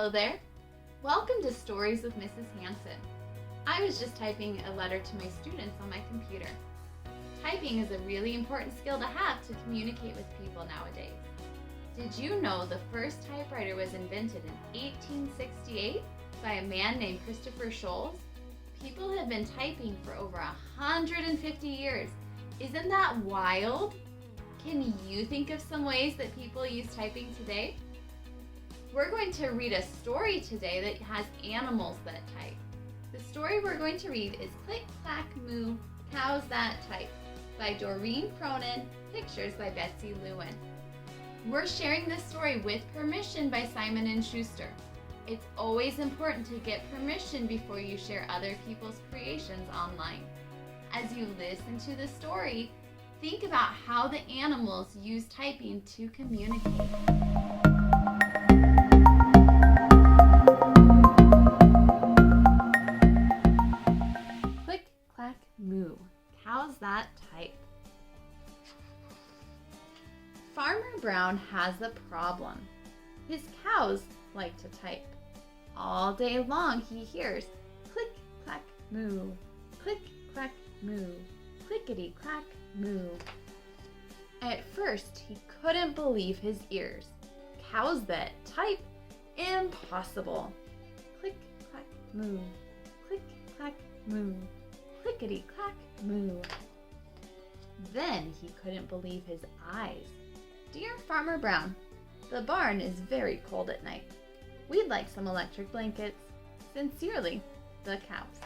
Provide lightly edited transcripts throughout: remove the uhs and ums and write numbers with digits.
Hello there. Welcome to Stories with Mrs. Hansen. I was just typing a letter to my students on my computer. Typing is a really important skill to have to communicate with people nowadays. Did you know the first typewriter was invented in 1868 by a man named Christopher Sholes? People have been typing for over 150 years. Isn't that wild? Can you think of some ways that people use typing today? We're going to read a story today that has animals that type. The story we're going to read is Click, Clack, Moo, Cows That Type by Doreen Cronin, pictures by Betsy Lewin. We're sharing this story with permission by Simon & Schuster. It's always important to get permission before you share other people's creations online. As you listen to the story, think about how the animals use typing to communicate. Click, clack, moo. Cows that type. Farmer Brown has a problem. His cows like to type. All day long he hears click, clack, moo, click, clack, moo, clickety, clack, moo. At first he couldn't believe his ears. Cows that type? Impossible. Click, clack, moo, click, clack, moo, clickety, clack, moo. Then he couldn't believe his eyes. Dear Farmer Brown, the barn is very cold at night. We'd like some electric blankets. Sincerely, the cows.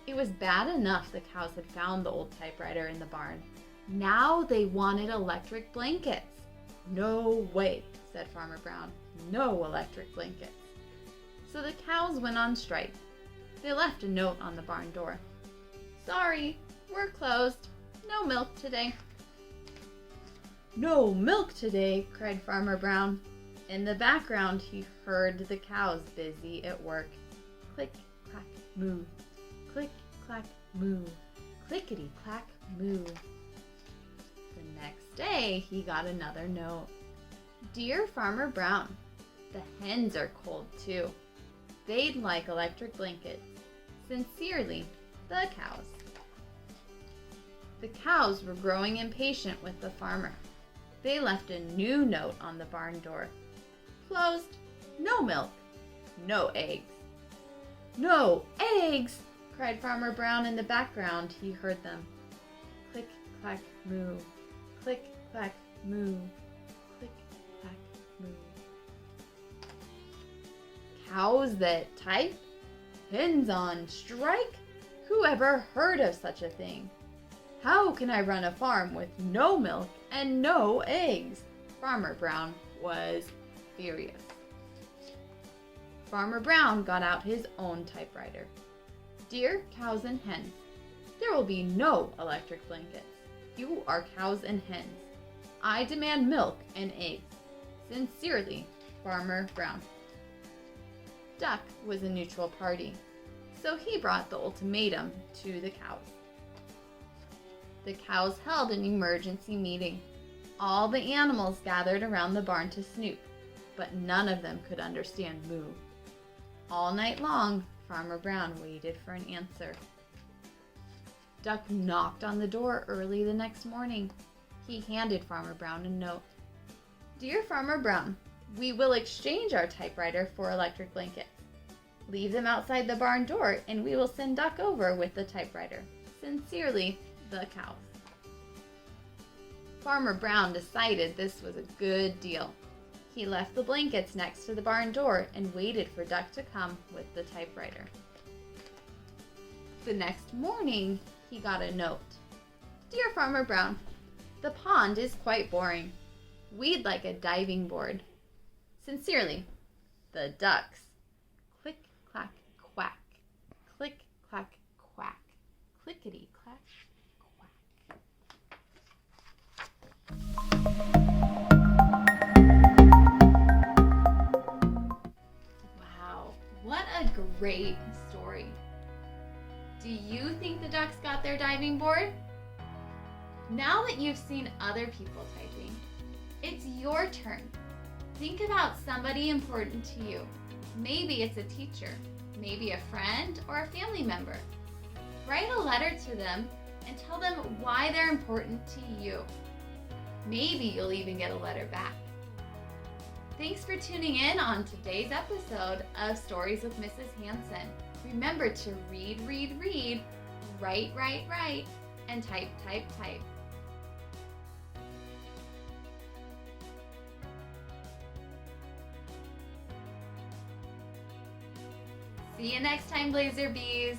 It was bad enough the cows had found the old typewriter in the barn. Now they wanted electric blankets. No way, said Farmer Brown. No electric blankets. So the cows went on strike. They left a note on the barn door. Sorry, we're closed. No milk today. No milk today, cried Farmer Brown. In the background, he heard the cows busy at work. Click, clack, moo. Click, clack, moo. Clickety, clack, moo. The next day, he got another note. Dear Farmer Brown, the hens are cold too. They'd like electric blankets. Sincerely, the cows. The cows were growing impatient with the farmer. They left a new note on the barn door. Closed. No milk. No eggs. No eggs! Cried Farmer Brown in the background. He heard them. Click, clack, moo. Click, clack, moo. Click, clack, moo. Cows that type? Hens on strike? Who ever heard of such a thing? How can I run a farm with no milk and no eggs? Farmer Brown was furious. Farmer Brown got out his own typewriter. Dear cows and hens, there will be no electric blankets. You are cows and hens. I demand milk and eggs. Sincerely, Farmer Brown. Duck was a neutral party, so he brought the ultimatum to the cows. The cows held an emergency meeting. All the animals gathered around the barn to snoop, but none of them could understand moo. All night long, Farmer Brown waited for an answer. Duck knocked on the door early the next morning. He handed Farmer Brown a note. Dear Farmer Brown, we will exchange our typewriter for electric blankets. Leave them outside the barn door and we will send Duck over with the typewriter. Sincerely, the cows. Farmer Brown decided this was a good deal. He left the blankets next to the barn door and waited for Duck to come with the typewriter. The next morning, he got a note. Dear Farmer Brown, the pond is quite boring. We'd like a diving board. Sincerely, the ducks. Click, clack, quack. Click, clack, quack. Clickety, clack. Wow, what a great story. Do you think the ducks got their diving board? Now that you've seen other people typing, it's your turn. Think about somebody important to you. Maybe it's a teacher, maybe a friend, or a family member. Write a letter to them and tell them why they're important to you. Maybe you'll even get a letter back. Thanks for tuning in on today's episode of Stories with Mrs. Hansen. Remember to read, write, and type. See you next time, Blazer Bees.